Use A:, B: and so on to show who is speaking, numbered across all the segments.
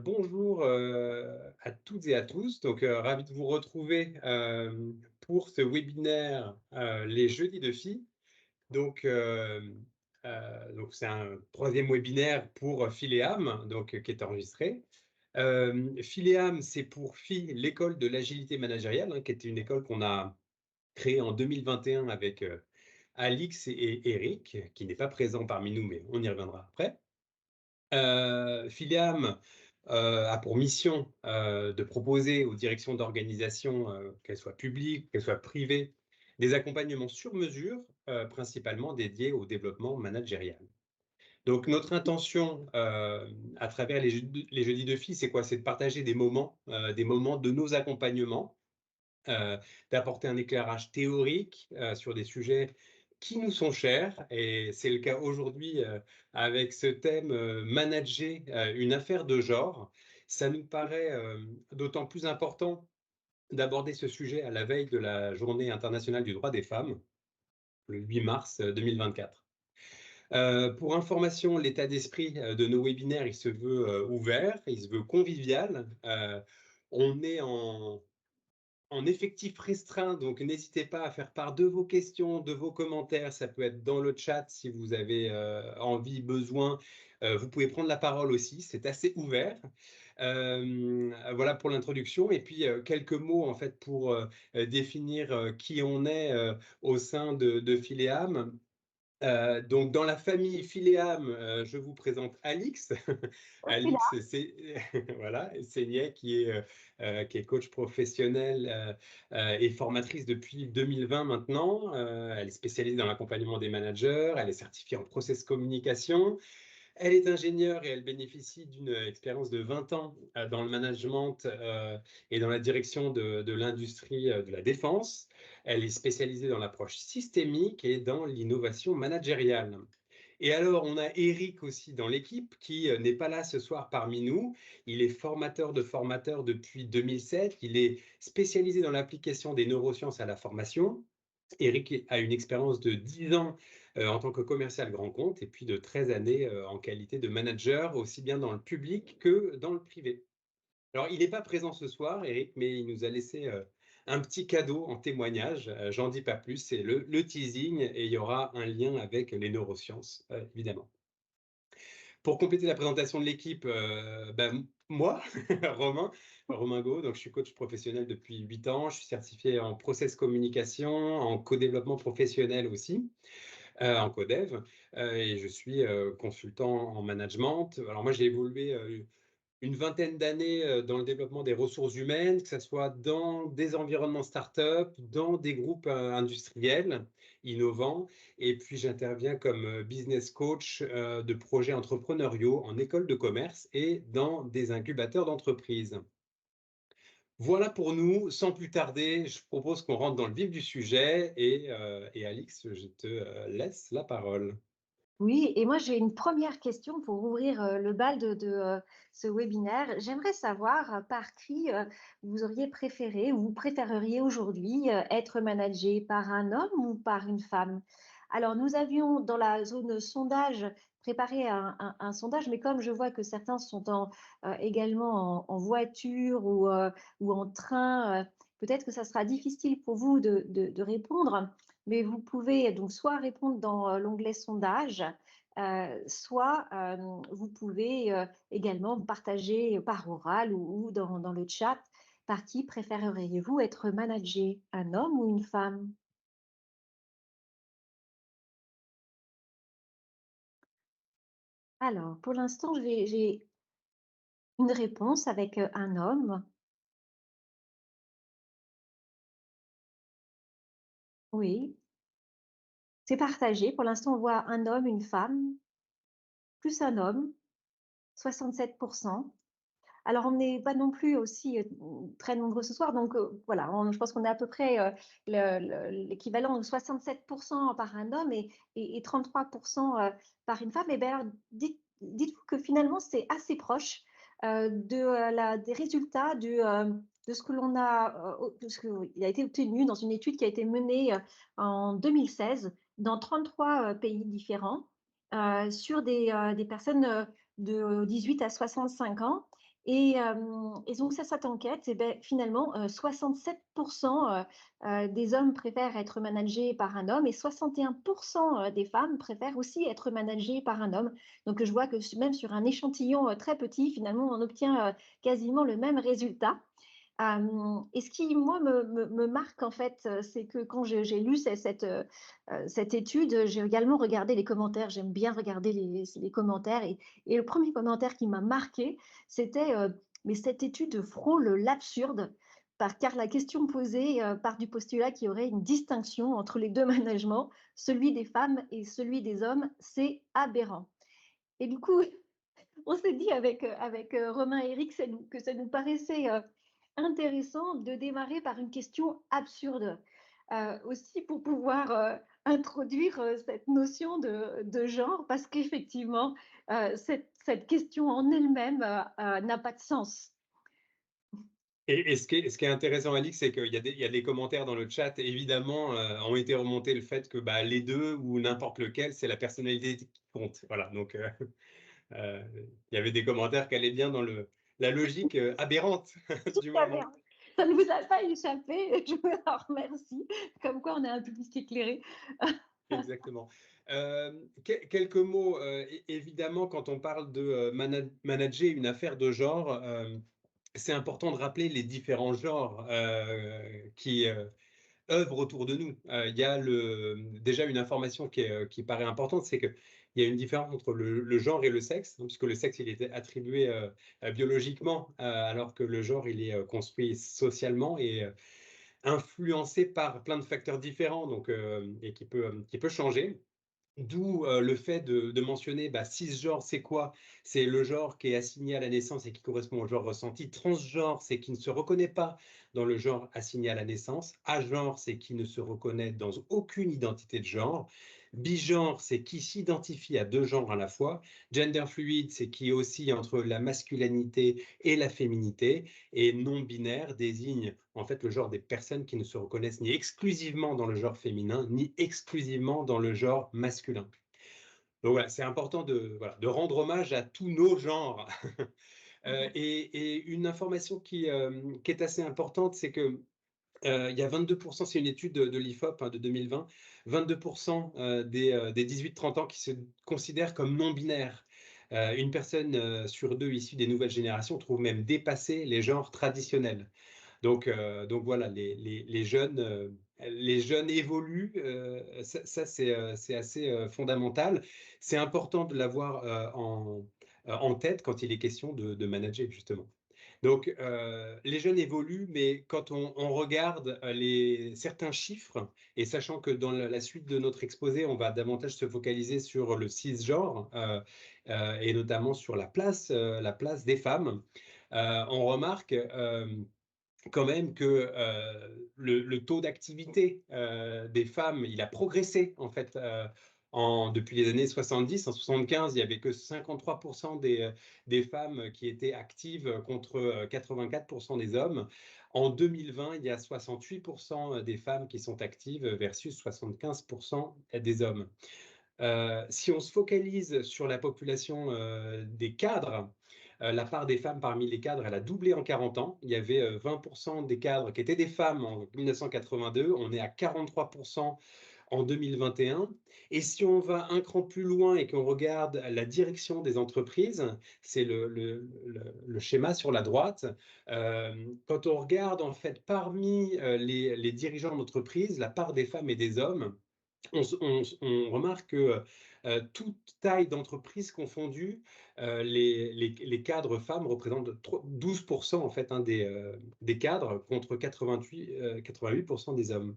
A: Bonjour à toutes et à tous. Ravi de vous retrouver pour ce webinaire Les jeudis de filles. C'est un troisième webinaire pour Phileam, qui est enregistré. Phileam, c'est pour FI, l'école de l'agilité managériale, qui était une école qu'on a créée en 2021 avec Alix et Eric, qui n'est pas présent parmi nous, mais on y reviendra après. Phileam a pour mission de proposer aux directions d'organisation, qu'elles soient publiques, qu'elles soient privées, des accompagnements sur mesure, principalement dédiés au développement managérial. Donc notre intention à travers les jeudis de filles, c'est quoi? C'est de partager des moments de nos accompagnements, d'apporter un éclairage théorique sur des sujets qui nous sont chers, et c'est le cas aujourd'hui avec ce thème manager une affaire de genre. Ça nous paraît d'autant plus important d'aborder ce sujet à la veille de la Journée internationale du droit des femmes, le 8 mars 2024. Pour information, l'état d'esprit de nos webinaires, il se veut ouvert, il se veut convivial. On est en effectif restreint, donc n'hésitez pas à faire part de vos questions, de vos commentaires. Ça peut être dans le chat si vous avez envie, besoin. Vous pouvez prendre la parole aussi, c'est assez ouvert. Voilà pour l'introduction. Et puis quelques mots en fait pour définir qui on est au sein de Phileam. Donc, dans la famille Phileam, je vous présente Alix.
B: Je suis là.
A: Alix, c'est voilà, Seignet, qui est coach professionnel et formatrice depuis 2020 maintenant. Elle est spécialisée dans l'accompagnement des managers. Elle est certifiée en process communication. Elle est ingénieure et elle bénéficie d'une expérience de 20 ans dans le management et dans la direction de l'industrie de la défense. Elle est spécialisée dans l'approche systémique et dans l'innovation managériale. Et alors, on a Eric aussi dans l'équipe qui n'est pas là ce soir parmi nous. Il est formateur de formateurs depuis 2007. Il est spécialisé dans l'application des neurosciences à la formation. Eric a une expérience de 10 ans en tant que commercial grand compte et puis de 13 années en qualité de manager, aussi bien dans le public que dans le privé. Alors, il n'est pas présent ce soir, Eric, mais il nous a laissé un petit cadeau en témoignage. J'en dis pas plus, c'est le teasing, et il y aura un lien avec les neurosciences, évidemment. Pour compléter la présentation de l'équipe, moi, Romain Gaud, donc je suis coach professionnel depuis 8 ans. Je suis certifié en process communication, en co-développement professionnel aussi, en co-dev, et je suis consultant en management. Alors moi, j'ai évolué une vingtaine d'années dans le développement des ressources humaines, que ce soit dans des environnements start-up, dans des groupes industriels innovants. Et puis, j'interviens comme business coach de projets entrepreneuriaux en école de commerce et dans des incubateurs d'entreprises. Voilà pour nous. Sans plus tarder, je propose qu'on rentre dans le vif du sujet. Et Alix, je te laisse la parole.
B: Oui, et moi j'ai une première question pour ouvrir le bal de ce webinaire. J'aimerais savoir par qui vous auriez préféré ou vous préféreriez aujourd'hui être managé par un homme ou par une femme. Alors nous avions dans la zone sondage préparé un sondage, mais comme je vois que certains sont également en voiture ou en train, peut-être que ça sera difficile pour vous de répondre. Mais vous pouvez donc soit répondre dans l'onglet sondage, soit vous pouvez également partager par oral ou dans le chat par qui préféreriez-vous être managé, un homme ou une femme? Alors, pour l'instant, j'ai une réponse avec un homme. Oui, c'est partagé. Pour l'instant, on voit un homme, une femme, plus un homme, 67%. Alors, on n'est pas non plus aussi très nombreux ce soir, donc voilà, je pense qu'on est à peu près l'équivalent de 67% par un homme et 33% par une femme. Et bien alors, dites-vous que finalement, c'est assez proche des résultats de ce que l'on a, de ce qui a été obtenu dans une étude qui a été menée en 2016 dans 33 pays différents sur des personnes de 18 à 65 ans. Et donc cette enquête, et ben, finalement, 67% des hommes préfèrent être managés par un homme et 61% des femmes préfèrent aussi être managées par un homme. Donc je vois que même sur un échantillon très petit, finalement, on obtient quasiment le même résultat. Et ce qui, moi, me marque, en fait, c'est que quand j'ai lu cette étude, j'ai également regardé les commentaires. J'aime bien regarder les commentaires. Et le premier commentaire qui m'a marqué, c'était mais cette étude frôle l'absurde, car la question posée part du postulat qu'il y aurait une distinction entre les deux managements, celui des femmes et celui des hommes. C'est aberrant. Et du coup, on s'est dit avec Romain et Eric que ça nous paraissait intéressant de démarrer par une question absurde, aussi pour pouvoir introduire cette notion de genre, parce qu'effectivement, cette question en elle-même n'a pas de sens.
A: Et ce qui est intéressant, Alix, c'est qu'il y a des commentaires dans le chat, évidemment, ont été remontés le fait que bah, les deux ou n'importe lequel, c'est la personnalité qui compte. Voilà, donc il y avait des commentaires qui allaient bien dans la logique aberrante du
B: Tout à fait.
A: moment.
B: Ça ne vous a pas échappé, je vous en remercie. Comme quoi, on est un public éclairé.
A: Exactement. Quelques mots, évidemment, quand on parle de manager une affaire de genre, c'est important de rappeler les différents genres qui œuvrent autour de nous. Il y a déjà une information qui paraît importante, c'est qu'il y a une différence entre le genre et le sexe, hein, puisque le sexe, il est attribué biologiquement, alors que le genre, il est construit socialement et influencé par plein de facteurs différents, donc, et qui peut changer. D'où le fait de mentionner cisgenre, c'est quoi? C'est le genre qui est assigné à la naissance et qui correspond au genre ressenti. Transgenre, c'est qui ne se reconnaît pas dans le genre assigné à la naissance. Agenre, c'est qui ne se reconnaît dans aucune identité de genre. Bigenre, c'est qui s'identifie à deux genres à la fois. Gender fluide, c'est qui oscille entre la masculinité et la féminité. Et non binaire désigne en fait le genre des personnes qui ne se reconnaissent ni exclusivement dans le genre féminin, ni exclusivement dans le genre masculin. Donc voilà, c'est important de rendre hommage à tous nos genres. Et une information qui est assez importante, c'est que il y a 22%, c'est une étude de l'IFOP de 2020, 22% des 18-30 ans qui se considèrent comme non-binaires. Une personne sur deux issue des nouvelles générations trouve même dépasser les genres traditionnels. Donc voilà, les jeunes évoluent, ça, c'est assez fondamental. C'est important de l'avoir en tête quand il est question de manager, justement. Donc, les jeunes évoluent, mais quand on regarde certains chiffres, et sachant que dans la suite de notre exposé, on va davantage se focaliser sur le cisgenre, et notamment sur la place des femmes, on remarque quand même que le taux d'activité des femmes, il a progressé en fait depuis les années 70. En 75, il n'y avait que 53% des femmes qui étaient actives contre 84% des hommes. En 2020, il y a 68% des femmes qui sont actives versus 75% des hommes. Si on se focalise sur la population des cadres, la part des femmes parmi les cadres, elle a doublé en 40 ans. Il y avait 20% des cadres qui étaient des femmes en 1982. On est à 43% en 2021. Et si on va un cran plus loin et qu'on regarde la direction des entreprises, c'est le schéma sur la droite. Quand on regarde en fait parmi les dirigeants d'entreprise, la part des femmes et des hommes, on remarque que toute taille d'entreprise confondue, les cadres femmes représentent 12% en fait des cadres contre 88% des hommes.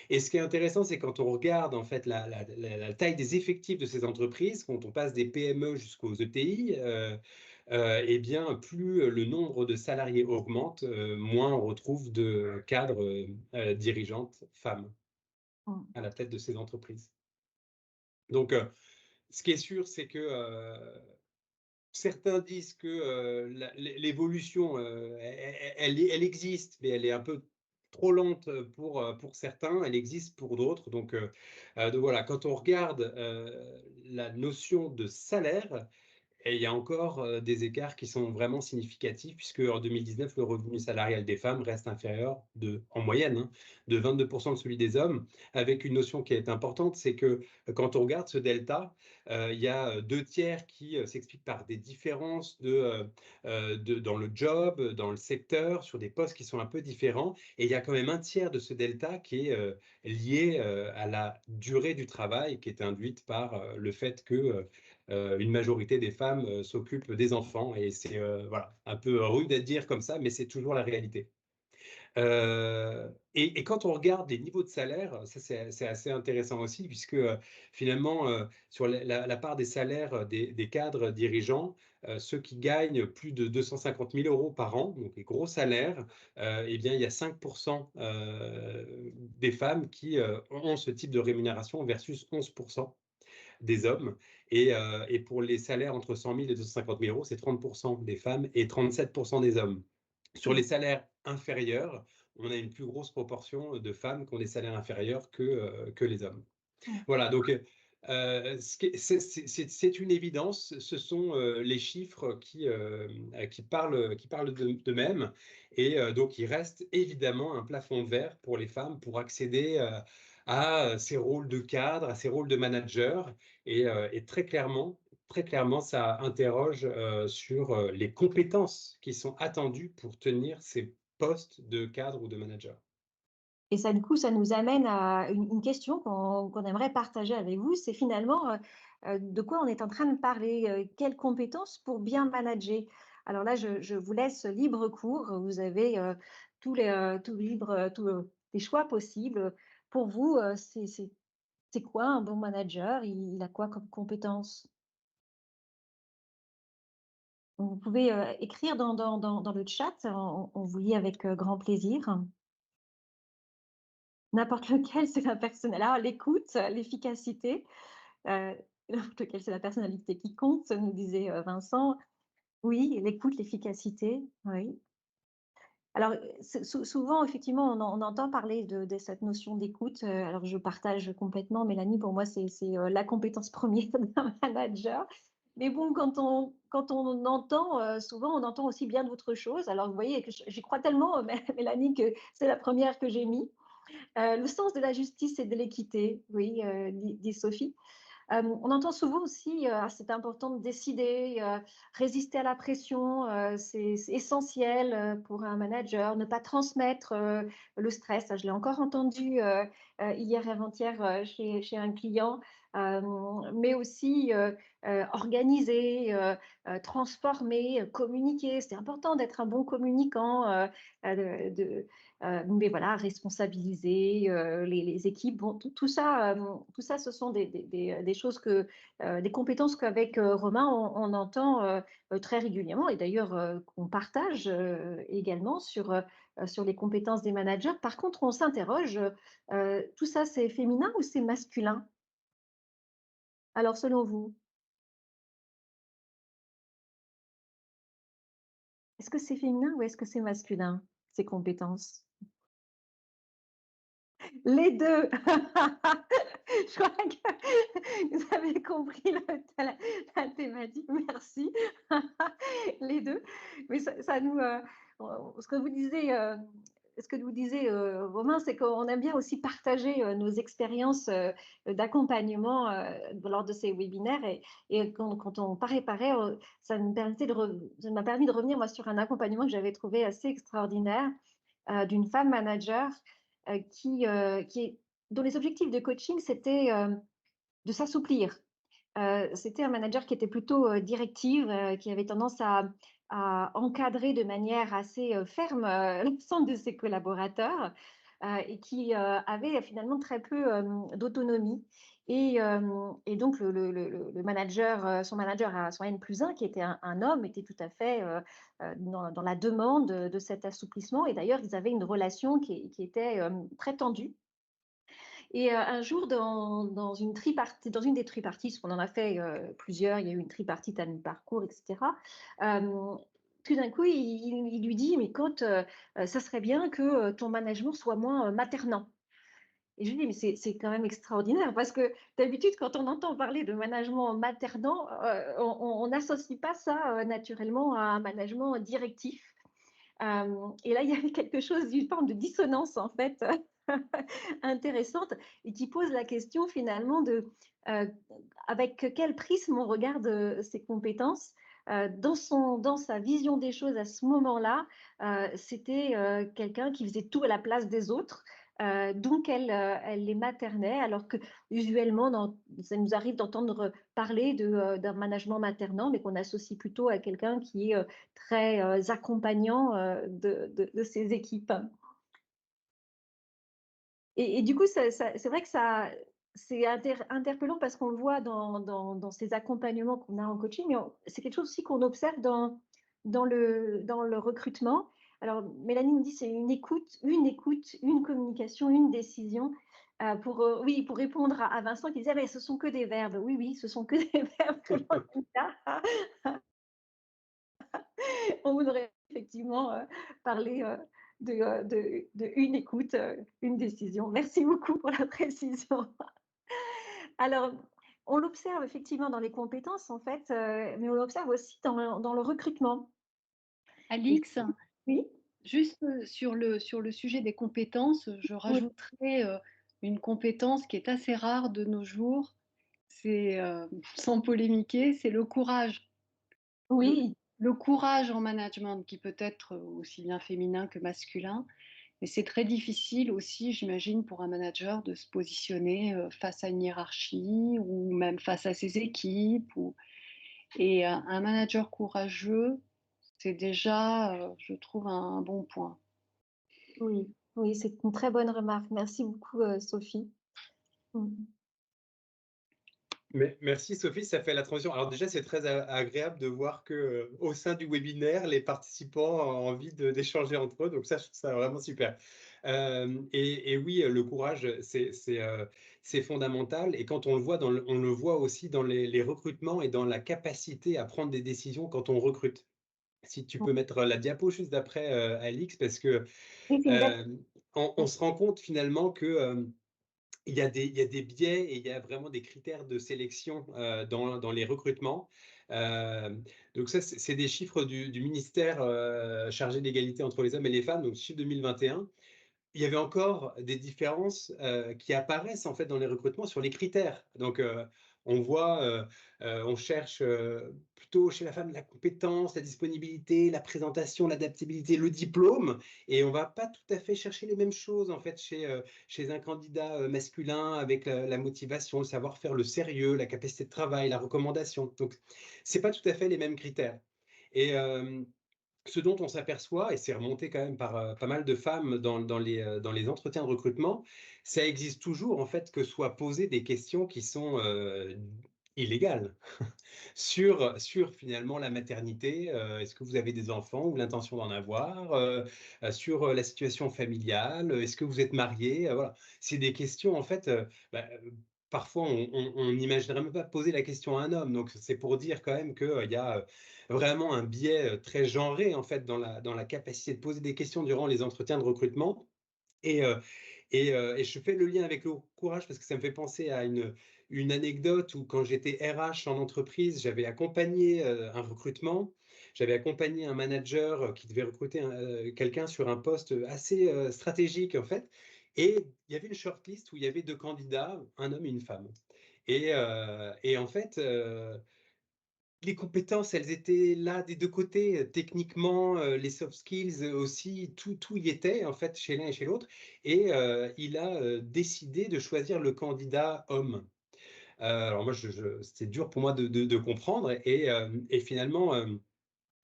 A: Et ce qui est intéressant, c'est quand on regarde en fait la taille des effectifs de ces entreprises, quand on passe des PME jusqu'aux ETI, eh bien plus le nombre de salariés augmente, moins on retrouve de cadres dirigeantes femmes
B: Mm.
A: à la tête de ces entreprises. Donc, ce qui est sûr, c'est que certains disent que l'évolution, elle existe, mais elle est un peu trop lente pour certains, elle existe pour d'autres. Donc voilà, quand on regarde la notion de salaire, Et il y a encore des écarts qui sont vraiment significatifs, puisque en 2019, le revenu salarial des femmes reste inférieur en moyenne, hein, de 22% de celui des hommes, avec une notion qui est importante, c'est que quand on regarde ce delta, il y a deux tiers qui s'expliquent par des différences dans le job, dans le secteur, sur des postes qui sont un peu différents, et il y a quand même un tiers de ce delta qui est lié à la durée du travail, qui est induite par le fait que une majorité des femmes s'occupent des enfants, et c'est voilà, un peu rude à dire comme ça, mais c'est toujours la réalité. Et quand on regarde les niveaux de salaire, ça c'est assez intéressant aussi, puisque finalement, sur la part des salaires des cadres dirigeants, ceux qui gagnent plus de 250 000 euros par an, donc les gros salaires, eh bien, il y a 5% des femmes qui ont ce type de rémunération versus 11% des hommes. Et pour les salaires entre 100 000 et 250 000 euros, c'est 30% des femmes et 37% des hommes. Sur les salaires inférieurs, on a une plus grosse proportion de femmes qui ont des salaires inférieurs que les hommes.
B: Mm.
A: Voilà, donc c'est une évidence, ce sont les chiffres qui parlent d'eux-mêmes. Et donc, il reste évidemment un plafond de verre pour les femmes pour accéder à ces rôles de cadre, à ces rôles de manager. Et très clairement, ça interroge sur les compétences qui sont attendues pour tenir ces postes de cadre ou de manager.
B: Et ça, du coup, ça nous amène à une question qu'on aimerait partager avec vous. C'est finalement de quoi on est en train de parler, quelles compétences pour bien manager. Alors là, je vous laisse libre cours. Vous avez tout libre, tous les choix possibles. Pour vous, c'est quoi un bon manager? Il a quoi comme compétences? Vous pouvez écrire dans le chat. On vous lit avec grand plaisir. N'importe lequel, c'est la alors l'écoute, l'efficacité, n'importe lequel, c'est la personnalité qui compte, nous disait, Vincent. Oui, l'écoute, l'efficacité, oui. Alors, souvent, effectivement, on entend parler de cette notion d'écoute, alors je partage complètement, Mélanie, pour moi, c'est la compétence première d'un manager. Mais bon, quand on entend, souvent, on entend aussi bien d'autres choses. Alors, vous voyez que j'y crois tellement, Mélanie, que c'est la première que j'ai mis. Le sens de la justice et de l'équité, oui, dit Sophie. On entend souvent aussi, c'est important de décider, résister à la pression, c'est essentiel pour un manager, ne pas transmettre le stress. Ça, je l'ai encore entendu hier et avant-hier chez un client, mais aussi organiser, transformer, communiquer. C'est important d'être un bon communicant, mais voilà, responsabiliser les équipes. Bon, tout ça, ce sont des choses des compétences qu'avec Romain, on entend très régulièrement et d'ailleurs qu'on partage également sur les compétences des managers. Par contre, on s'interroge, tout ça, c'est féminin ou c'est masculin? Alors, selon vous, est-ce que c'est féminin ou est-ce que c'est masculin, ces compétences? Les 2. Je crois que vous avez compris la thématique, merci. Les 2. Mais ça nous, ce que vous disiez, Romain, c'est qu'on aime bien aussi partager, nos expériences, d'accompagnement, lors de ces webinaires et quand on préparait, ça m'a permis de revenir moi sur un accompagnement que j'avais trouvé assez extraordinaire, d'une femme manager qui est dont les objectifs de coaching, c'était de s'assouplir. C'était un manager qui était plutôt directive, qui avait tendance à encadrer de manière assez ferme l'ensemble de ses collaborateurs et qui avait finalement très peu d'autonomie. Et donc, le manager, son manager, son N+1, qui était un homme, était tout à fait dans la demande de cet assouplissement. Et d'ailleurs, ils avaient une relation qui était très tendue. Et un jour, dans une tripartite, dans une des tripartites, parce qu'on en a fait plusieurs, il y a eu une tripartite à mi-parcours, etc. Tout d'un coup, il lui dit, mais écoute, ça serait bien que ton management soit moins maternant. Et je lui dis: «Mais c'est quand même extraordinaire» parce que d'habitude, quand on entend parler de management maternant, on n'associe pas ça, naturellement à un management directif. Et là, il y avait quelque chose d'une forme de dissonance, en fait, intéressante et qui pose la question finalement de, heu, avec quel prisme on regarde, ses compétences. Dans sa vision des choses à ce moment-là, c'était, quelqu'un qui faisait tout à la place des autres, donc elle les maternait alors qu'usuellement ça nous arrive d'entendre parler d'un management maternant, mais qu'on associe plutôt à quelqu'un qui est, très, accompagnant, de ses équipes. Et du coup, c'est vrai que ça c'est interpellant parce qu'on le voit dans ces accompagnements qu'on a en coaching, mais c'est quelque chose aussi qu'on observe dans le recrutement. Alors Mélanie nous dit: «C'est une communication, une décision», oui, pour répondre à Vincent qui disait: «Mais ce sont que des verbes». Oui, oui, ce sont que des verbes que l'on dit là. On voudrait effectivement, parler, de une écoute, une décision. Merci beaucoup pour la précision. Alors, on l'observe effectivement dans les compétences en fait, mais on l'observe aussi dans le recrutement. Et
C: Alix,
B: oui,
C: juste, sur le sujet des compétences, je
B: oui,
C: rajouterais, une compétence qui est assez rare de nos jours, c'est, sans polémiquer, c'est le courage. Le
B: oui,
C: le courage en management qui peut être aussi bien féminin que masculin, mais c'est très difficile aussi, j'imagine, pour un manager de se positionner, face à une hiérarchie ou même face à ses équipes et un manager courageux, c'est déjà, je trouve un bon point.
B: oui, oui, c'est une très bonne remarque. Merci beaucoup, Sophie. Mmh.
A: Merci Sophie, ça fait la transition. Alors déjà, c'est très agréable de voir que au sein du webinaire, les participants ont envie d'échanger entre eux. Donc ça, je trouve ça vraiment super. Et oui, le courage, c'est fondamental. Et quand on le voit, on le voit aussi dans les recrutements et dans la capacité à prendre des décisions quand on recrute. Si tu peux mettre la diapo juste d'après, Alix, parce que
B: Oui, c'est une date.
A: euh, on se rend compte finalement que il y a des biais et il y a vraiment des critères de sélection dans les recrutements. Euh, donc ça, c'est des chiffres du ministère chargé de l'égalité entre les hommes et les femmes, donc chiffre 2021. Il y avait encore des différences qui apparaissent en fait dans les recrutements sur les critères. Donc, on voit, on cherche plutôt chez la femme la compétence, la disponibilité, la présentation, l'adaptabilité, le diplôme, et on va pas tout à fait chercher les mêmes choses en fait chez un candidat masculin avec la motivation, le savoir-faire, le sérieux, la capacité de travail, la recommandation. Donc, c'est pas tout à fait les mêmes critères. Et ce dont on s'aperçoit, et c'est remonté quand même par pas mal de femmes dans les entretiens de recrutement, ça existe toujours en fait que soient posées des questions qui sont illégales sur finalement la maternité. Est-ce que vous avez des enfants ou l'intention d'en avoir? Sur la situation familiale, est-ce que vous êtes marié? Voilà. C'est des questions en fait. Parfois, on n'imaginerait même pas poser la question à un homme. Donc, c'est pour dire quand même qu'il y a vraiment un biais très genré en fait dans la capacité de poser des questions durant les entretiens de recrutement. Et, et je fais le lien avec le courage parce que ça me fait penser à une anecdote où quand j'étais RH en entreprise, j'avais accompagné un recrutement, j'avais accompagné un manager qui devait recruter quelqu'un sur un poste assez stratégique en fait. Et il y avait une shortlist où il y avait deux candidats, un homme et une femme. Et en fait, les compétences, elles étaient là des 2 côtés, techniquement, les soft skills, aussi, tout y était en fait chez l'un et chez l'autre, et il a, décidé de choisir le candidat homme. Alors moi je c'était dur pour moi de comprendre, et finalement,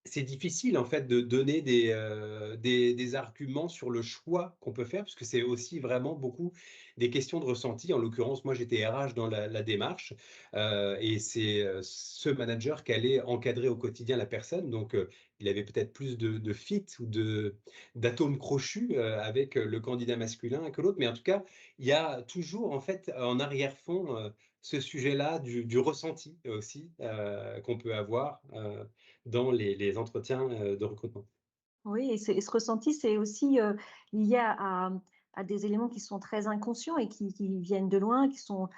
A: c'est difficile en fait de donner des arguments sur le choix qu'on peut faire, puisque c'est aussi vraiment beaucoup des questions de ressenti. En l'occurrence, moi j'étais RH dans la démarche, et c'est ce manager qui allait encadrer au quotidien la personne. Donc il avait peut-être plus de fit ou d'atomes crochus avec le candidat masculin que l'autre. Mais en tout cas, il y a toujours en fait en arrière-fond ce sujet-là du ressenti aussi qu'on peut avoir. Dans les entretiens de recrutement.
B: Oui et ce ressenti, c'est aussi, lié à des éléments qui sont très inconscients et qui viennent de loin, qui sont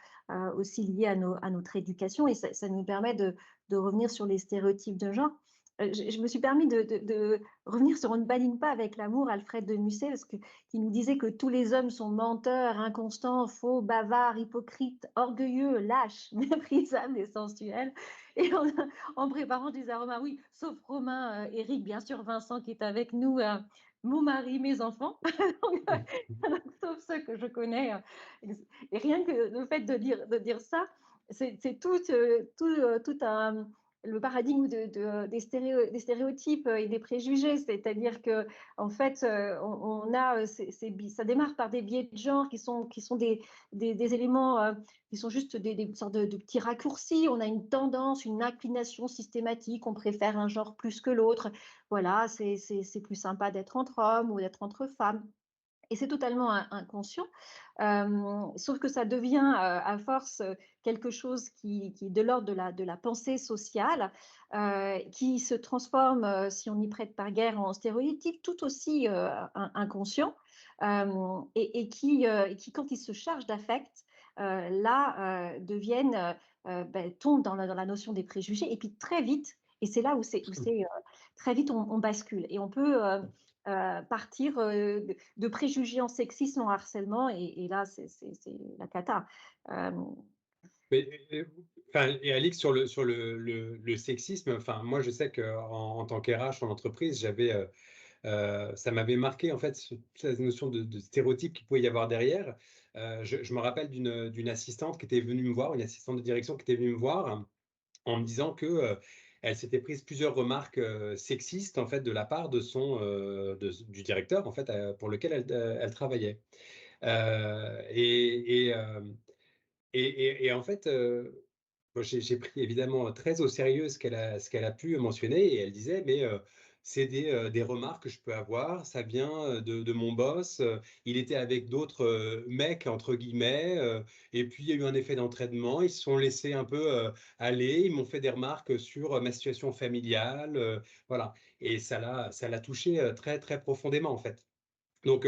B: aussi liés à notre éducation. Et ça nous permet de revenir sur les stéréotypes de genre. Je me suis permis de revenir sur On ne badine pas avec l'amour, Alfred de Musset, qui nous disait que tous les hommes sont menteurs, inconstants, faux, bavards, hypocrites, orgueilleux, lâches, méprisables et sensuels. Et en préparant, je disais à Romain, oui, sauf Romain, Eric, bien sûr, Vincent qui est avec nous, mon mari, mes enfants, sauf ceux que je connais. Et rien que le fait de dire ça, c'est tout un le paradigme des stéréotypes et des préjugés, c'est-à-dire que en fait, on a ça démarre par des biais de genre qui sont des éléments qui sont juste des sortes de petits raccourcis. On a une tendance, une inclination systématique, on préfère un genre plus que l'autre. Voilà, c'est plus sympa d'être entre hommes ou d'être entre femmes. Et c'est totalement inconscient, sauf que ça devient à force quelque chose qui est de l'ordre de la pensée sociale, qui se transforme, si on y prête par guerre, en stéréotype tout aussi inconscient, et qui, quand il se charge d'affect, là, tombent dans la notion des préjugés, et puis très vite, et c'est là où très vite on bascule, et on peut partir de préjugés en sexisme, en harcèlement, et là, c'est la cata. Euh,
A: Mais, enfin, et Alix, sur le sexisme, enfin, moi, je sais en tant qu'RH en entreprise, ça m'avait marqué, en fait, cette notion de stéréotype qu'il pouvait y avoir derrière. Je me rappelle d'une assistante qui était venue me voir, une assistante de direction qui était venue me voir en me disant que elle s'était prise plusieurs remarques sexistes, en fait, de la part du directeur, en fait, pour lequel elle travaillait. Et en fait, moi, j'ai pris évidemment très au sérieux ce qu'elle a pu mentionner, et elle disait, mais c'est des remarques que je peux avoir, ça vient de mon boss, il était avec d'autres mecs, entre guillemets, et puis il y a eu un effet d'entraînement, ils se sont laissés un peu aller, ils m'ont fait des remarques sur ma situation familiale, voilà. Et ça l'a touché très, très profondément, en fait. Donc,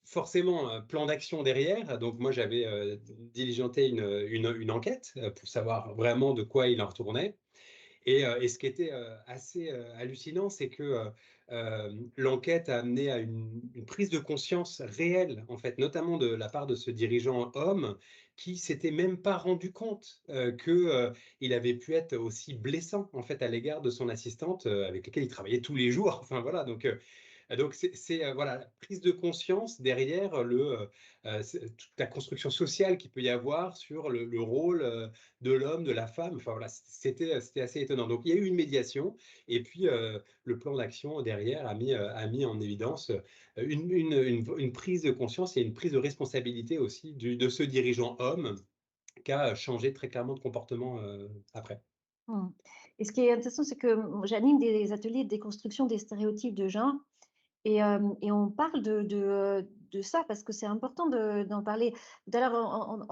A: forcément, un plan d'action derrière. Donc, moi, j'avais diligenté une enquête pour savoir vraiment de quoi il en retournait. Et ce qui était assez hallucinant, c'est que l'enquête a amené à une prise de conscience réelle, en fait, notamment de la part de ce dirigeant homme qui s'était même pas rendu compte qu'il avait pu être aussi blessant, en fait, à l'égard de son assistante avec laquelle il travaillait tous les jours. Enfin, voilà. Donc, c'est voilà, la prise de conscience derrière toute la construction sociale qu'il peut y avoir sur le rôle de l'homme, de la femme. Enfin, voilà, c'était assez étonnant. Donc, il y a eu une médiation, et puis le plan d'action derrière a mis en évidence une prise de conscience et une prise de responsabilité aussi de ce dirigeant homme qui a changé très clairement de comportement après.
B: et ce qui est intéressant, c'est que j'anime des ateliers de déconstruction des stéréotypes de genre. Et on parle de ça parce que c'est important d'en parler. Tout à l'heure,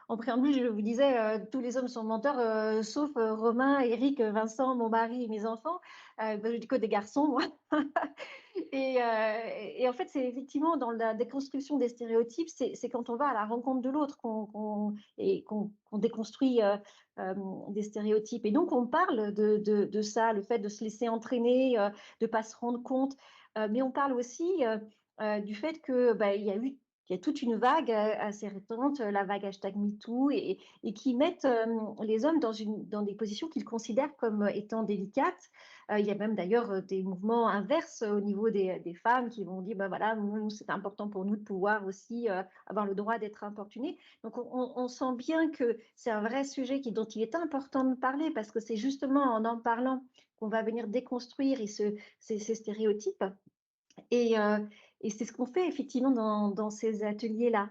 B: en préambule, je vous disais, tous les hommes sont menteurs, sauf Romain, Eric, Vincent, mon mari et mes enfants. Je dis que des garçons, moi. Et en fait, c'est effectivement dans la déconstruction des stéréotypes, c'est quand on va à la rencontre de l'autre qu'on déconstruit des stéréotypes. Et donc, on parle de ça, le fait de se laisser entraîner, de ne pas se rendre compte. Mais on parle aussi du fait que il y a toute une vague assez récente, la vague hashtag MeToo, et qui mettent les hommes dans des positions qu'ils considèrent comme étant délicates. Il y a même d'ailleurs des mouvements inverses au niveau des femmes qui vont dire, ben voilà, nous, c'est important pour nous de pouvoir aussi avoir le droit d'être importunés. Donc on sent bien que c'est un vrai sujet dont il est important de parler, parce que c'est justement en parlant qu'on va venir déconstruire ces stéréotypes. Et, euh, et c'est ce qu'on fait effectivement dans ces ateliers-là.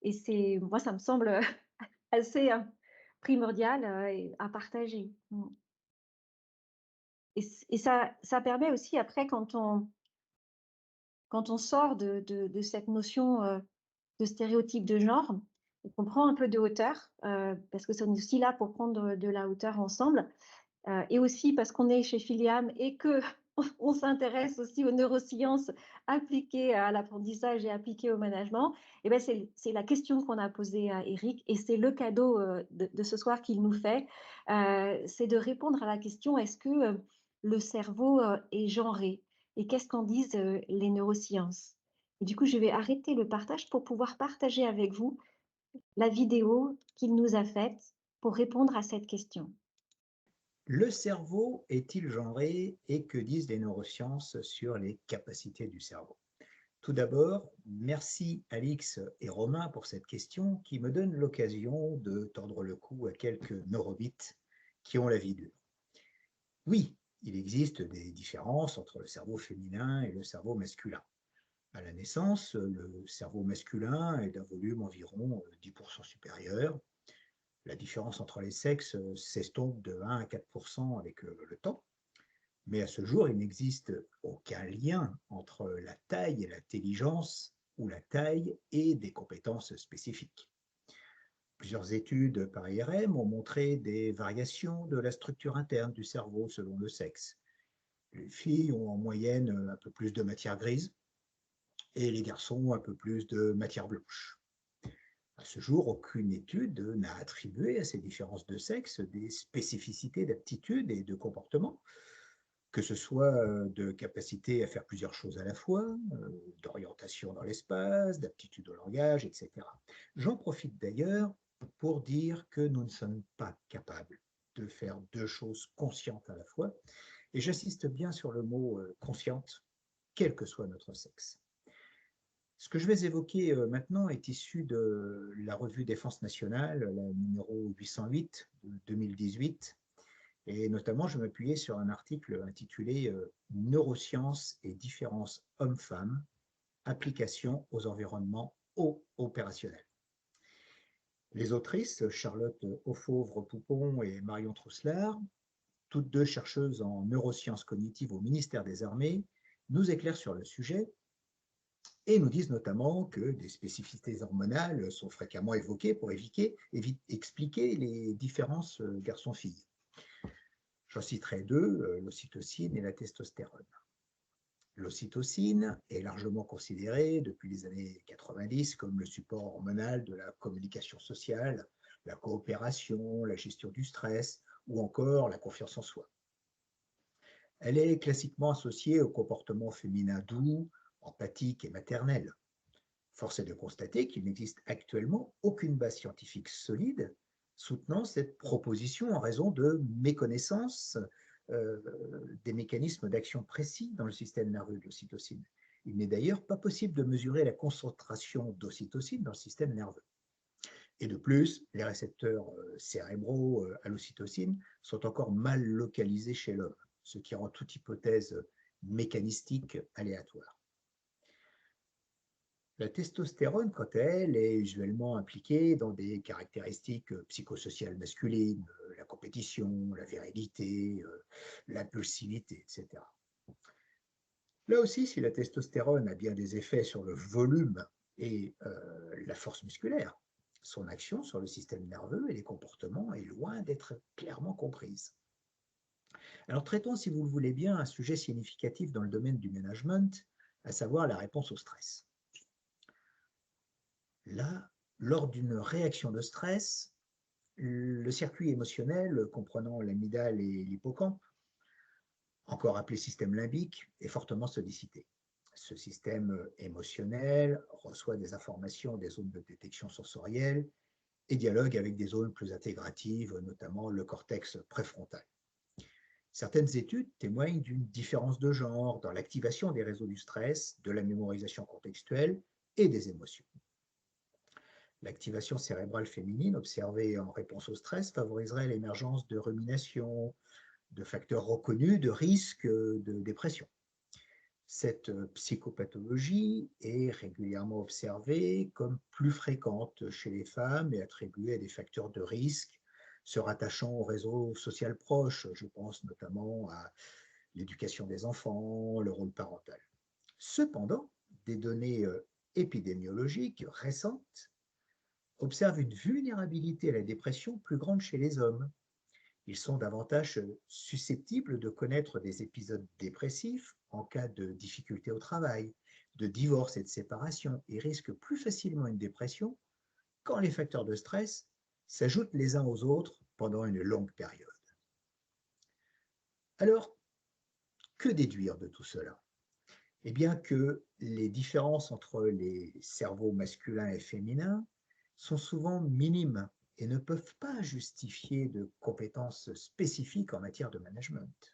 B: Et moi, ça me semble assez primordial à partager. Et ça permet aussi, après, quand on sort de cette notion de stéréotype de genre, et qu'on prend un peu de hauteur, parce que c'est aussi là pour prendre de la hauteur ensemble, et aussi parce qu'on est chez Filiam et que on s'intéresse aussi aux neurosciences appliquées à l'apprentissage et appliquées au management, et ben c'est la question qu'on a posée à Eric et c'est le cadeau de ce soir qu'il nous fait. C'est de répondre à la question est-ce que le cerveau est genré et qu'est-ce qu'en disent les neurosciences? Et du coup, je vais arrêter le partage pour pouvoir partager avec vous la vidéo qu'il nous a faite pour répondre à cette question.
D: Le cerveau est-il genré et que disent les neurosciences sur les capacités du cerveau? Tout d'abord, merci Alix et Romain pour cette question qui me donne l'occasion de tordre le cou à quelques neurobites qui ont la vie dure. Oui, il existe des différences entre le cerveau féminin et le cerveau masculin. À la naissance, le cerveau masculin est d'un volume environ 10% supérieur. La différence entre les sexes s'estompe de 1 à 4% avec le temps. Mais à ce jour, il n'existe aucun lien entre la taille et l'intelligence ou la taille et des compétences spécifiques. Plusieurs études par IRM ont montré des variations de la structure interne du cerveau selon le sexe. Les filles ont en moyenne un peu plus de matière grise et les garçons un peu plus de matière blanche. À ce jour, aucune étude n'a attribué à ces différences de sexe des spécificités d'aptitude et de comportement, que ce soit de capacité à faire plusieurs choses à la fois, d'orientation dans l'espace, d'aptitude au langage, etc. J'en profite d'ailleurs pour dire que nous ne sommes pas capables de faire deux choses conscientes à la fois, et j'insiste bien sur le mot consciente, quel que soit notre sexe. Ce que je vais évoquer maintenant est issu de la revue Défense nationale, la numéro 808 de 2018, et notamment je m'appuyais sur un article intitulé Neurosciences et différences hommes-femmes, application aux environnements opérationnels. Les autrices, Charlotte Auffauvre-Poupon et Marion Trousselard, toutes deux chercheuses en neurosciences cognitives au ministère des Armées, nous éclairent sur le sujet et nous disent notamment que des spécificités hormonales sont fréquemment évoquées pour expliquer les différences garçons-filles. J'en citerai deux, l'ocytocine et la testostérone. L'ocytocine est largement considérée depuis les années 90 comme le support hormonal de la communication sociale, la coopération, la gestion du stress ou encore la confiance en soi. Elle est classiquement associée au comportement féminin doux, empathique et maternel. Force est de constater qu'il n'existe actuellement aucune base scientifique solide soutenant cette proposition en raison de méconnaissance des mécanismes d'action précis dans le système nerveux de l'ocytocine. Il n'est d'ailleurs pas possible de mesurer la concentration d'ocytocine dans le système nerveux. Et de plus, les récepteurs cérébraux à l'ocytocine sont encore mal localisés chez l'homme, ce qui rend toute hypothèse mécanistique aléatoire. La testostérone, quant à elle, est usuellement impliquée dans des caractéristiques psychosociales masculines, la compétition, la virilité, l'impulsivité, etc. Là aussi, si la testostérone a bien des effets sur le volume et la force musculaire, son action sur le système nerveux et les comportements est loin d'être clairement comprise. Alors traitons, si vous le voulez bien, un sujet significatif dans le domaine du management, à savoir la réponse au stress. Là, lors d'une réaction de stress, le circuit émotionnel comprenant l'amygdale et l'hippocampe, encore appelé système limbique, est fortement sollicité. Ce système émotionnel reçoit des informations des zones de détection sensorielle et dialogue avec des zones plus intégratives, notamment le cortex préfrontal. Certaines études témoignent d'une différence de genre dans l'activation des réseaux du stress, de la mémorisation contextuelle et des émotions. L'activation cérébrale féminine observée en réponse au stress favoriserait l'émergence de rumination, de facteurs reconnus de risque de dépression. Cette psychopathologie est régulièrement observée comme plus fréquente chez les femmes et attribuée à des facteurs de risque se rattachant au réseau social proche. Je pense notamment à l'éducation des enfants, le rôle parental. Cependant, des données épidémiologiques récentes observent une vulnérabilité à la dépression plus grande chez les hommes. Ils sont davantage susceptibles de connaître des épisodes dépressifs en cas de difficultés au travail, de divorce et de séparation, et risquent plus facilement une dépression quand les facteurs de stress s'ajoutent les uns aux autres pendant une longue période. Alors, que déduire de tout cela? Eh bien que les différences entre les cerveaux masculins et féminins sont souvent minimes et ne peuvent pas justifier de compétences spécifiques en matière de management.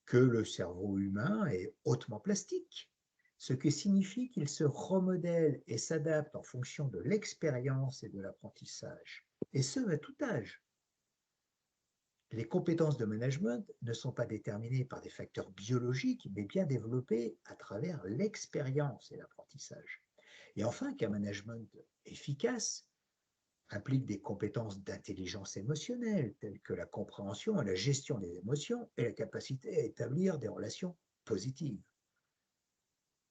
D: Que le cerveau humain est hautement plastique, ce qui signifie qu'il se remodèle et s'adapte en fonction de l'expérience et de l'apprentissage, et ce à tout âge. Les compétences de management ne sont pas déterminées par des facteurs biologiques, mais bien développées à travers l'expérience et l'apprentissage. Et enfin, qu'un management efficace implique des compétences d'intelligence émotionnelle, telles que la compréhension et la gestion des émotions et la capacité à établir des relations positives.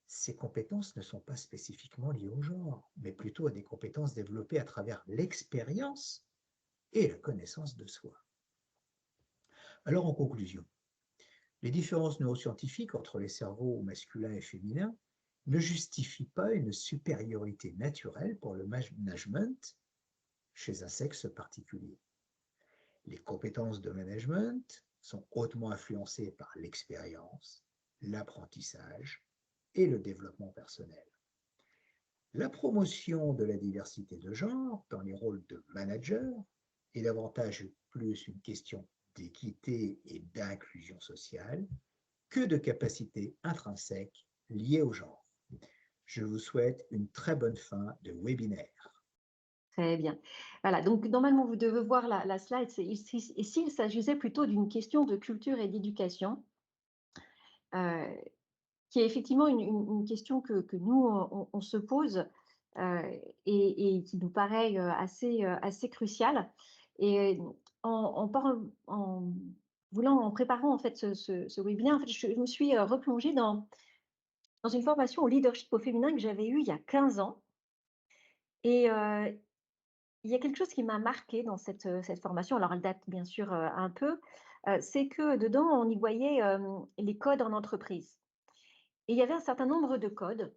D: Ces compétences ne sont pas spécifiquement liées au genre, mais plutôt à des compétences développées à travers l'expérience et la connaissance de soi. Alors, en conclusion, les différences neuroscientifiques entre les cerveaux masculins et féminins ne justifient pas une supériorité naturelle pour le management chez un sexe particulier. Les compétences de management sont hautement influencées par l'expérience, l'apprentissage et le développement personnel. La promotion de la diversité de genre dans les rôles de manager est davantage plus une question d'équité et d'inclusion sociale que de capacité intrinsèque liée au genre. Je vous souhaite une très bonne fin de webinaire.
B: Très bien. Voilà, donc normalement, vous devez voir la slide. Et s'il s'agissait plutôt d'une question de culture et d'éducation, euh, qui est effectivement une question que nous, on se pose et qui nous paraît assez cruciale. Et en préparant en fait ce webinaire, en fait, je me suis replongée dans une formation au leadership au féminin que j'avais eue il y a 15 ans. Et il y a quelque chose qui m'a marquée dans cette formation, alors elle date bien sûr un peu, c'est que dedans, on y voyait les codes en entreprise. Et il y avait un certain nombre de codes.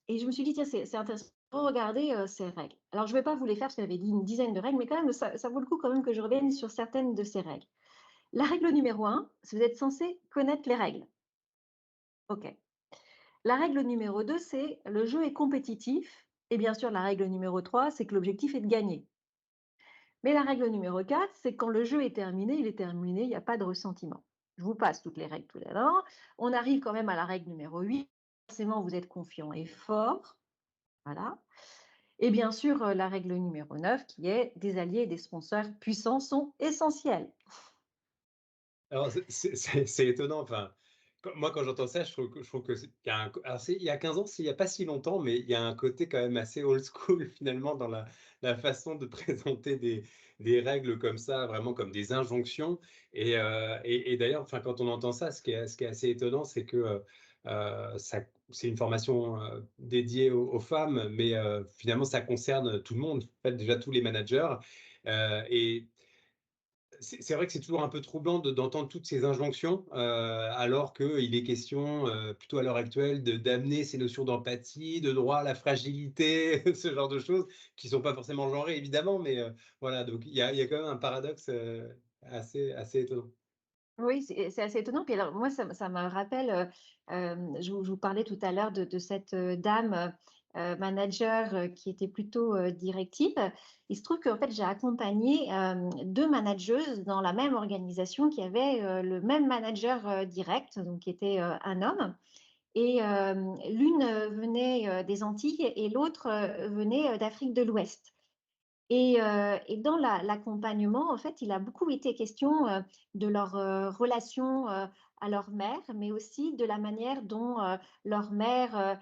B: Et je me suis dit, tiens, c'est intéressant de regarder ces règles. Alors, je ne vais pas vous les faire parce qu'il y avait une dizaine de règles, mais quand même, ça vaut le coup quand même que je revienne sur certaines de ces règles. La règle numéro 1, c'est que vous êtes censé connaître les règles. OK. La règle numéro 2, c'est le jeu est compétitif. Et bien sûr, la règle numéro 3, c'est que l'objectif est de gagner. Mais la règle numéro 4, c'est que quand le jeu est terminé, il est terminé, il n'y a pas de ressentiment. Je vous passe toutes les règles tout à l'heure. On arrive quand même à la règle numéro 8. Forcément, vous êtes confiant et fort. Voilà. Et bien sûr, la règle numéro 9, qui est des alliés et des sponsors puissants sont essentiels.
A: Alors, c'est étonnant. Enfin, moi, quand j'entends ça, je trouve que il y a 15 ans, c'est il n'y a pas si longtemps, mais il y a un côté quand même assez old school finalement dans la façon de présenter des règles comme ça, vraiment comme des injonctions. Et d'ailleurs, enfin, quand on entend ça, ce qui est assez étonnant, c'est que c'est une formation dédiée aux femmes, mais finalement, ça concerne tout le monde, en fait, déjà tous les managers. Et c'est vrai que c'est toujours un peu troublant d'entendre toutes ces injonctions, alors qu'il est question, plutôt à l'heure actuelle, d'amener ces notions d'empathie, de droit à la fragilité, ce genre de choses, qui ne sont pas forcément genrées évidemment, mais voilà, donc il y a quand même un paradoxe, assez étonnant.
B: Oui, c'est assez étonnant. Puis alors, moi, ça me rappelle, je vous parlais tout à l'heure de cette dame manager qui était plutôt directive. Il se trouve qu'en fait, j'ai accompagné deux manageuses dans la même organisation qui avaient le même manager direct, donc qui était un homme. Et l'une venait des Antilles et l'autre venait d'Afrique de l'Ouest. Et dans l'accompagnement, en fait, il a beaucoup été question de leur relation à leur mère, mais aussi de la manière dont leur mère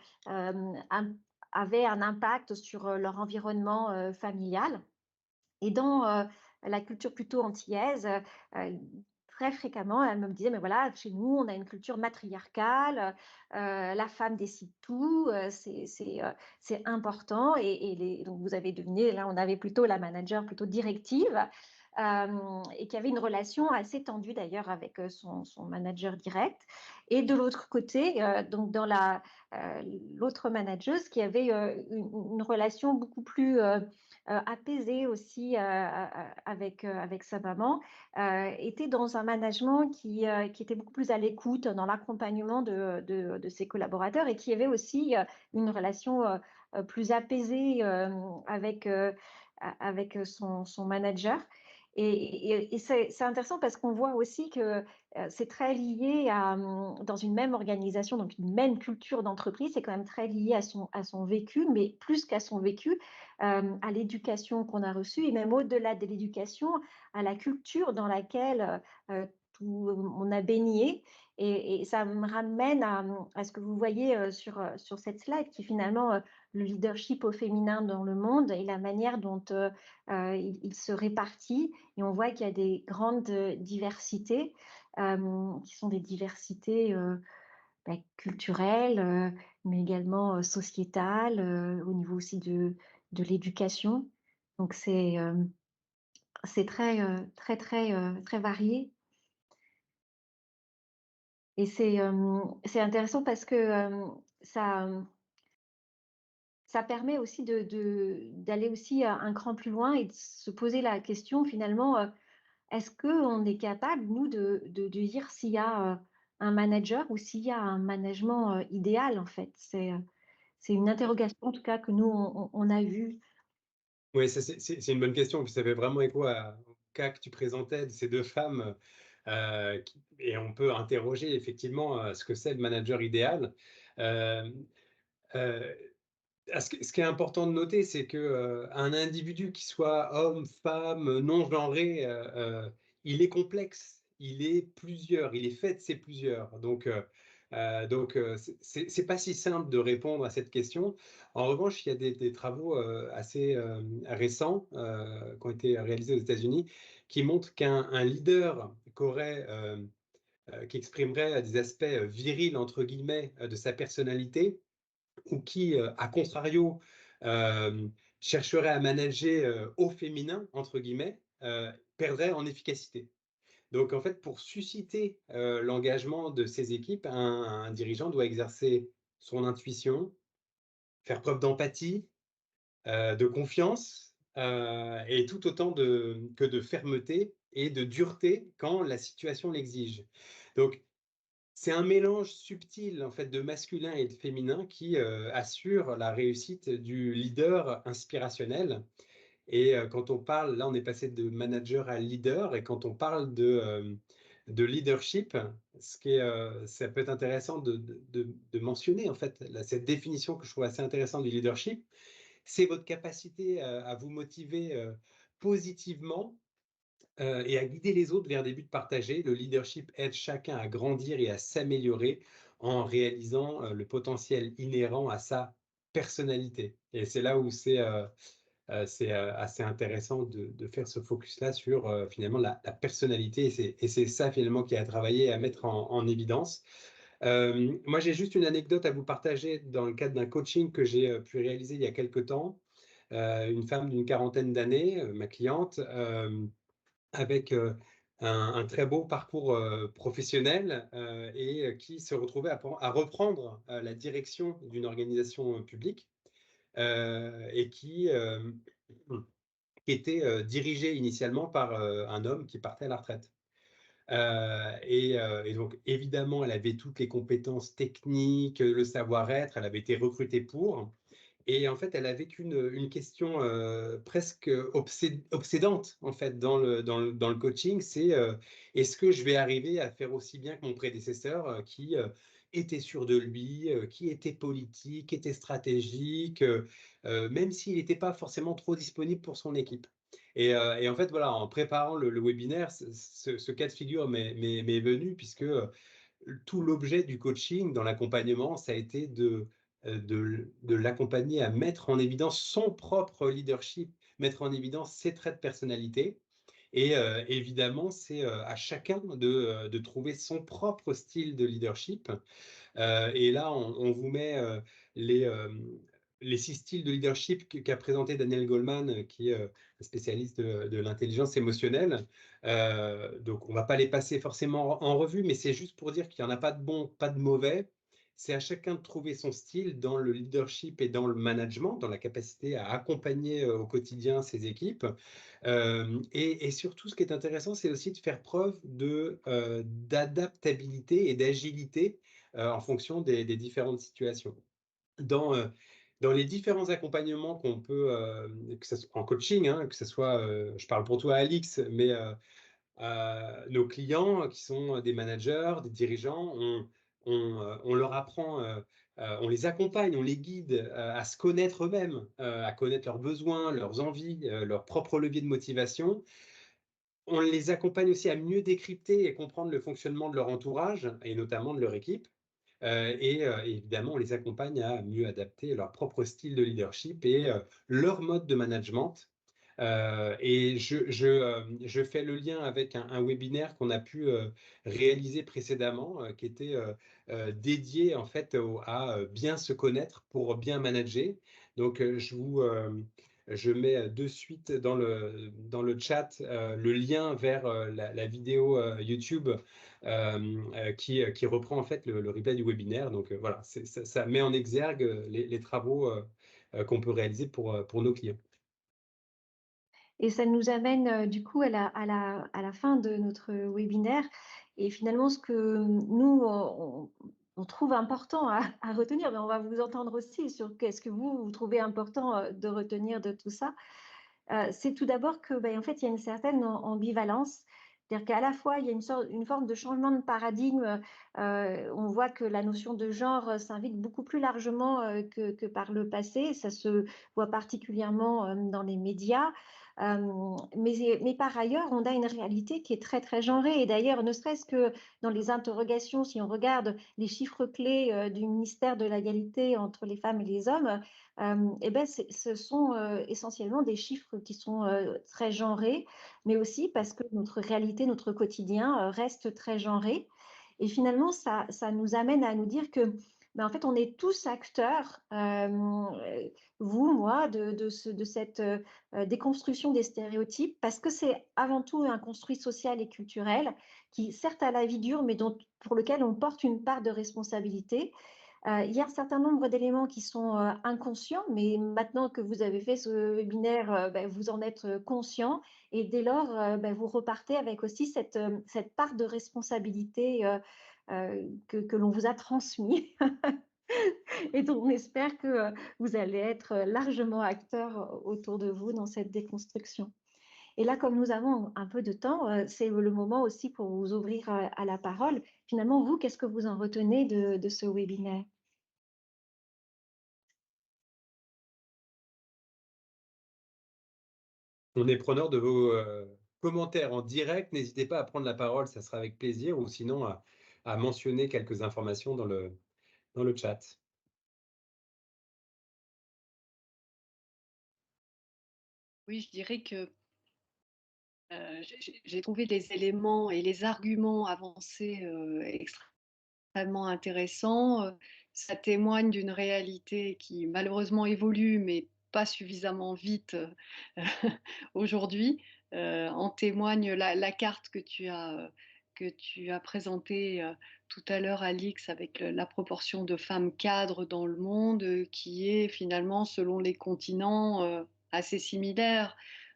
B: avait un impact sur leur environnement familial. Et dans la culture plutôt antillaise, très fréquemment, elle me disait, mais voilà, chez nous, on a une culture matriarcale, la femme décide tout, c'est important. Donc, vous avez deviné, là, on avait plutôt la manager plutôt directive. et qui avait une relation assez tendue d'ailleurs avec son manager direct. Et de l'autre côté, donc dans l'autre manageuse qui avait une relation beaucoup plus apaisée aussi avec sa maman, était dans un management qui était beaucoup plus à l'écoute dans l'accompagnement de ses collaborateurs et qui avait aussi une relation plus apaisée avec son manager. Et c'est intéressant parce qu'on voit aussi que c'est très lié dans une même organisation, donc une même culture d'entreprise, c'est quand même très lié à son vécu, mais plus qu'à son vécu, à l'éducation qu'on a reçue et même au-delà de l'éducation, à la culture dans laquelle on a baigné. Et ça me ramène à ce que vous voyez sur cette slide, qui finalement le leadership au féminin dans le monde et la manière dont il se répartit. Et on voit qu'il y a des grandes diversités, qui sont des diversités culturelles, mais également sociétales, au niveau aussi de l'éducation. Donc c'est très varié. Et c'est intéressant parce que ça, ça permet aussi d'aller aussi un cran plus loin et de se poser la question finalement, est-ce qu'on est capable, nous, de dire s'il y a un manager ou s'il y a un management idéal, en fait. C'est une interrogation, en tout cas, que nous, on a vue.
A: Oui, c'est une bonne question. Puis ça fait vraiment écho au cas que tu présentais de ces deux femmes. Et on peut interroger effectivement ce que c'est le manager idéal. Euh, euh, Ce qui est important de noter, c'est qu'un individu qui soit homme, femme, non-genré, il est complexe, il est plusieurs, il est fait de ces plusieurs. Donc, c'est pas si simple de répondre à cette question. En revanche, il y a des travaux assez récents qui ont été réalisés aux États-Unis qui montrent qu'un leader qui exprimerait des aspects virils, entre guillemets, de sa personnalité, ou qui, à contrario, euh, chercherait à manager au féminin, entre guillemets, perdrait en efficacité. Donc, en fait, pour susciter l'engagement de ces équipes, un dirigeant doit exercer son intuition, faire preuve d'empathie, de confiance, et tout autant que de fermeté et de dureté quand la situation l'exige. Donc, c'est un mélange subtil en fait de masculin et de féminin qui assure la réussite du leader inspirationnel. Et quand on parle, là on est passé de manager à leader, et quand on parle de leadership, ça peut être intéressant de mentionner en fait cette définition que je trouve assez intéressante du leadership, c'est votre capacité à vous motiver positivement et à guider les autres vers des buts partagés. Le leadership aide chacun à grandir et à s'améliorer en réalisant le potentiel inhérent à sa personnalité. Et c'est là où c'est assez intéressant de faire ce focus-là sur finalement la personnalité. Et c'est ça finalement qui a travaillé et à mettre en évidence. Moi, j'ai juste une anecdote à vous partager dans le cadre d'un coaching que j'ai pu réaliser il y a quelque temps. Une femme d'une quarantaine d'années, ma cliente, avec un très beau parcours professionnel, et qui se retrouvait à reprendre la direction d'une organisation publique, et qui était dirigée initialement par un homme qui partait à la retraite. Et donc, évidemment, elle avait toutes les compétences techniques, le savoir-être, elle avait été recrutée pour. Et en fait, elle avait une question presque obsédante en fait dans le coaching, c'est est-ce que je vais arriver à faire aussi bien que mon prédécesseur qui était sûr de lui, qui était politique, qui était stratégique, même s'il n'était pas forcément trop disponible pour son équipe. Et en fait, voilà, en préparant le webinaire, ce cas de figure m'est venu, puisque tout l'objet du coaching dans l'accompagnement, ça a été de l'accompagner à mettre en évidence son propre leadership, mettre en évidence ses traits de personnalité. Et évidemment, c'est à chacun de trouver son propre style de leadership. Et là, on vous met les, les 6 styles de leadership qu'a présenté Daniel Goleman, qui est un spécialiste de l'intelligence émotionnelle. Donc, on ne va pas les passer forcément en revue, mais c'est juste pour dire qu'il n'y en a pas de bon, pas de mauvais. C'est à chacun de trouver son style dans le leadership et dans le management, dans la capacité à accompagner au quotidien ses équipes. Et surtout, ce qui est intéressant, c'est aussi de faire preuve d'adaptabilité et d'agilité en fonction des différentes situations. Dans les différents accompagnements qu'on peut, que ça soit en coaching, hein, que ce soit, je parle pour toi Alix, mais nos clients qui sont des managers, des dirigeants, on leur apprend, on les accompagne, on les guide à se connaître eux-mêmes, à connaître leurs besoins, leurs envies, leurs propres leviers de motivation. On les accompagne aussi à mieux décrypter et comprendre le fonctionnement de leur entourage et notamment de leur équipe. Évidemment, on les accompagne à mieux adapter leur propre style de leadership et leur mode de management. Je fais le lien avec un webinaire qu'on a pu réaliser précédemment, qui était dédié en fait à bien se connaître pour bien manager. Donc, je mets de suite dans le chat le lien vers la vidéo YouTube qui reprend en fait le replay du webinaire. Donc voilà, ça met en exergue les travaux qu'on peut réaliser pour nos clients.
B: Et ça nous amène du coup à la fin de notre webinaire. Et finalement, ce que nous, on trouve important à retenir, mais on va vous entendre aussi sur qu'est-ce que vous trouvez important de retenir de tout ça. C'est tout d'abord que, en fait, il y a une certaine ambivalence. C'est-à-dire qu'à la fois, il y a une forme de changement de paradigme. On voit que la notion de genre s'invite beaucoup plus largement que par le passé. Ça se voit particulièrement dans les médias. Mais par ailleurs, on a une réalité qui est très, très genrée. Et d'ailleurs, ne serait-ce que dans les interrogations, si on regarde les chiffres clés du ministère de l'égalité entre les femmes et les hommes, ce sont essentiellement des chiffres qui sont très genrés, mais aussi parce que notre réalité, notre quotidien reste très genré. Et finalement, ça nous amène à nous dire que, en fait, on est tous acteurs, vous, moi, de cette déconstruction des stéréotypes, parce que c'est avant tout un construit social et culturel qui, certes, a la vie dure, mais pour lequel on porte une part de responsabilité. Il y a un certain nombre d'éléments qui sont inconscients, mais maintenant que vous avez fait ce webinaire, vous en êtes conscient et dès lors, vous repartez avec aussi cette part de responsabilité que l'on vous a transmis et dont on espère que vous allez être largement acteur autour de vous dans cette déconstruction. Et là, comme nous avons un peu de temps, c'est le moment aussi pour vous ouvrir à la parole. Finalement, vous, qu'est-ce que vous en retenez de ce webinaire ?
A: On est preneur de vos commentaires en direct. N'hésitez pas à prendre la parole, ça sera avec plaisir, ou sinon à mentionner quelques informations dans le chat.
C: Oui, je dirais que j'ai trouvé les éléments et les arguments avancés extrêmement intéressants. Ça témoigne d'une réalité qui malheureusement évolue, mais pas suffisamment vite aujourd'hui. En témoigne la carte que tu as présentée tout à l'heure, Alix, avec la proportion de femmes cadres dans le monde, qui est finalement, selon les continents, assez similaire.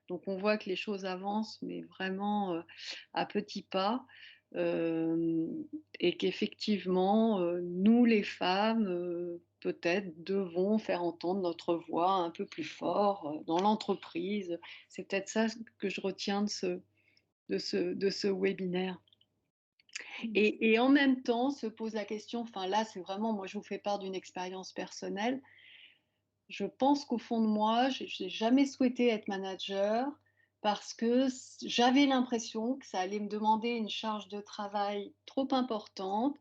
C: Donc on voit que les choses avancent, mais vraiment à petits pas. Euh, et qu'effectivement, nous les femmes, peut-être devons faire entendre notre voix un peu plus fort dans l'entreprise. C'est peut-être ça que je retiens de ce webinaire. Et en même temps, se pose la question, enfin là, c'est vraiment, moi je vous fais part d'une expérience personnelle. Je pense qu'au fond de moi, je n'ai jamais souhaité être manager parce que j'avais l'impression que ça allait me demander une charge de travail trop importante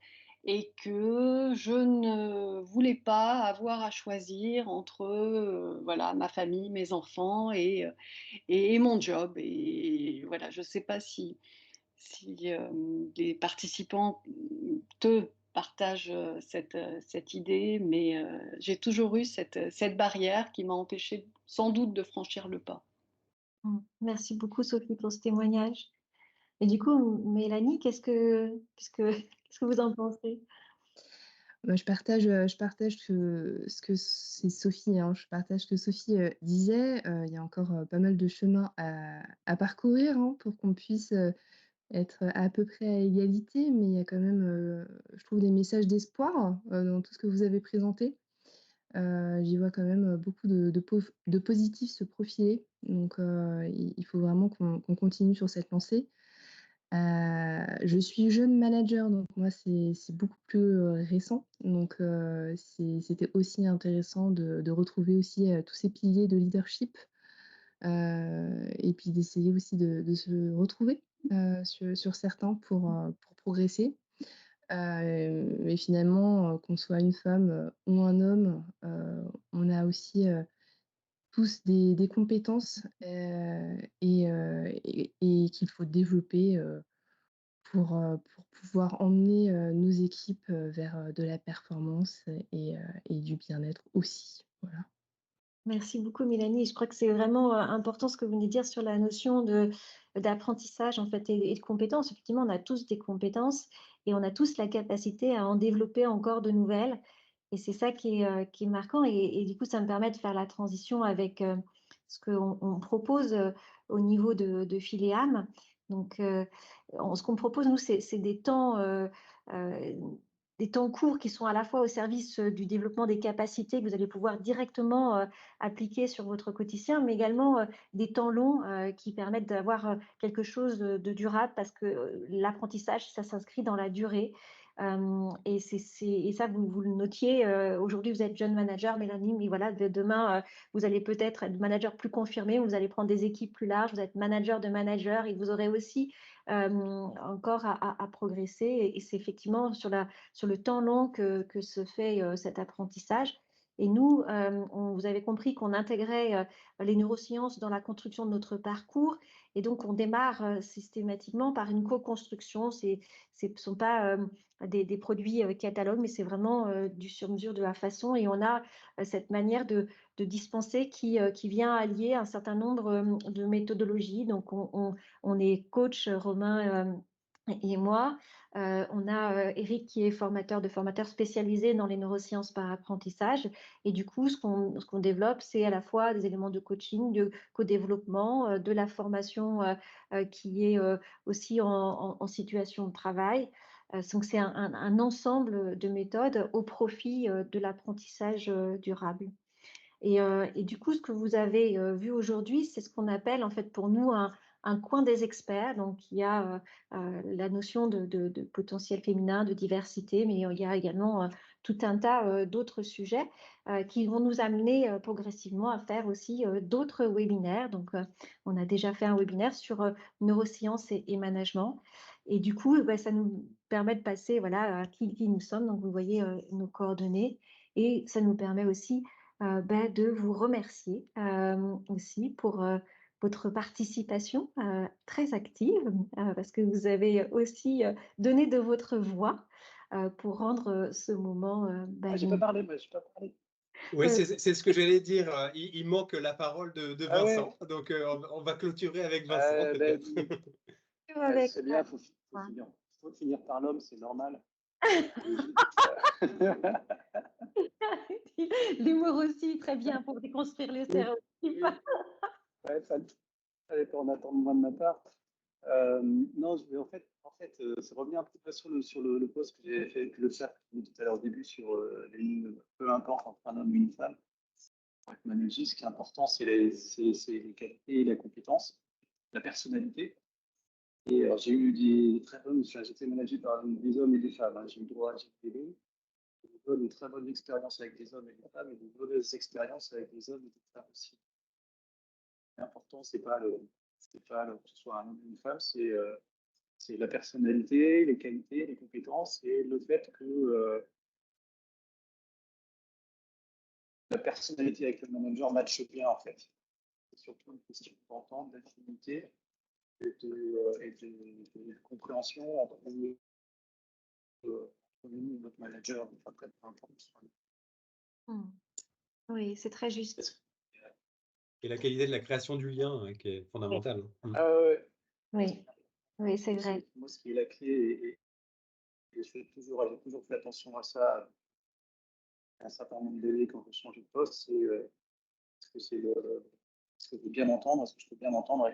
C: et que je ne voulais pas avoir à choisir entre voilà, ma famille, mes enfants et mon job. Et voilà, je ne sais pas si les participants partage cette idée, mais j'ai toujours eu cette barrière qui m'a empêchée sans doute de franchir le pas.
B: Merci beaucoup, Sophie, pour ce témoignage. Et du coup, Mélanie, qu'est-ce que vous en pensez?
E: Moi, je partage ce que c'est Sophie, hein, je partage ce que Sophie, disait. Il y a encore, pas mal de chemin à parcourir, hein, pour qu'on puisse, être à peu près à égalité, mais il y a quand même, je trouve des messages d'espoir, dans tout ce que vous avez présenté. J'y vois quand même, beaucoup de positifs se profiler, donc il faut vraiment qu'on continue sur cette lancée. Je suis jeune manager, donc moi, c'est beaucoup plus, récent. Donc c'était aussi intéressant de retrouver aussi, tous ces piliers de leadership, et puis d'essayer aussi de se retrouver, sur certains pour progresser. Mais finalement, qu'on soit une femme, ou un homme, on a aussi, tous des compétences, et qu'il faut développer, pour pouvoir emmener, nos équipes, vers, de la performance et du bien-être aussi. Voilà.
B: Merci beaucoup, Mélanie. Je crois que c'est vraiment important ce que vous venez de dire sur la notion d'apprentissage en fait, et de compétences. Effectivement, on a tous des compétences et on a tous la capacité à en développer encore de nouvelles. Et c'est ça qui est marquant. Et du coup, ça me permet de faire la transition avec ce qu'on on propose au niveau de Phileam. Donc, ce qu'on propose, nous, c'est euh, des temps courts qui sont à la fois au service du développement des capacités que vous allez pouvoir directement appliquer sur votre quotidien, mais également des temps longs qui permettent d'avoir quelque chose de durable parce que l'apprentissage, ça s'inscrit dans la durée. Et ça, vous le notiez. Aujourd'hui, vous êtes jeune manager, Mélanie, mais voilà, demain, vous allez peut-être être manager plus confirmé, vous allez prendre des équipes plus larges, vous êtes manager de manager et vous aurez aussi encore à progresser. Et c'est effectivement sur le temps long que se fait cet apprentissage. Et nous, vous avez compris qu'on intégrait les neurosciences dans la construction de notre parcours. Et donc, on démarre systématiquement par une co-construction. Ce ne sont pas des produits catalogues, mais c'est vraiment du sur-mesure de la façon. Et on a cette manière de dispenser qui vient allier un certain nombre de méthodologies. Donc, on est coach, Romain et moi. On a Eric qui est de formateurs spécialisés dans les neurosciences par apprentissage. Et du coup, ce qu'on développe, c'est à la fois des éléments de coaching, de co-développement, de la formation qui est aussi en situation de travail. Donc, c'est un ensemble de méthodes au profit de l'apprentissage durable. Et du coup, ce que vous avez vu aujourd'hui, c'est ce qu'on appelle en fait pour nous un coin des experts. Donc, il y a la notion de potentiel féminin, de diversité, mais il y a également tout un tas d'autres sujets qui vont nous amener progressivement à faire aussi d'autres webinaires. Donc, on a déjà fait un webinaire sur neurosciences et management. Et du coup, bah, ça nous permet de passer voilà, à qui nous sommes. Donc, vous voyez nos coordonnées. Et ça nous permet aussi de vous remercier aussi pour votre participation très active, parce que vous avez aussi donné de votre voix pour rendre ce moment
F: J'ai pas parlé, moi, j'ai pas parlé.
A: Oui, c'est ce que j'allais dire. Il manque la parole de
F: Ah ouais.
A: Vincent. Donc, on va clôturer avec Vincent, peut-être.
B: avec
F: c'est bien, faut finir par l'homme, c'est normal.
B: l'humour aussi, très bien pour déconstruire les stéréotypes.
F: Ouais, ça fallait pas en attendre moins de ma part. Non, c'est revenir un petit peu sur le post que j'ai fait avec le chat tout à l'heure au début sur peu importe entre un homme et une femme. Pour être manager, ce qui est important, c'est les qualités et la compétence, la personnalité. Et j'ai eu des très bonnes, j'ai été managé par des hommes et des femmes. Hein. J'ai eu droit à des deux. J'ai eu de très bonnes expériences avec des hommes et des femmes et de mauvaises expériences avec des hommes et des femmes aussi. L'important, c'est pas que ce soit un homme ou une femme, c'est la personnalité, les qualités, les compétences et le fait que la personnalité avec le manager matche bien en fait. C'est surtout une question d'entente, d'affinité et de compréhension entre commune, votre manager, enfin, peu importe.
B: Hmm. Oui, c'est très juste.
A: Et la qualité de la création du lien qui est fondamentale.
F: Ouais.
B: Oui, oui, c'est vrai.
F: Moi, ce qui est la clé, et j'ai toujours fait attention à ça à un certain nombre d'années quand je change de poste, c'est est-ce que je veux bien m'entendre, est-ce que je peux bien m'entendre.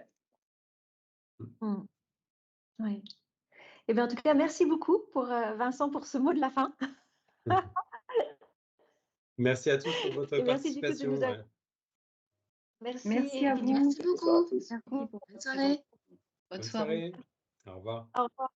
B: Hmm. Oui. Eh bien, en tout cas, merci beaucoup pour Vincent pour ce mot de la fin.
A: Merci à tous pour votre
B: Et merci du coup de nous
A: participation.
B: avoir. Merci.
C: Merci
B: Et
C: à
B: puis,
C: vous.
E: Merci beaucoup.
C: Merci pour
E: Bonne
C: votre
E: soirée.
C: présentation. Bonne
A: Bonne
C: soirée.
A: soirée. Au revoir.
B: au revoir.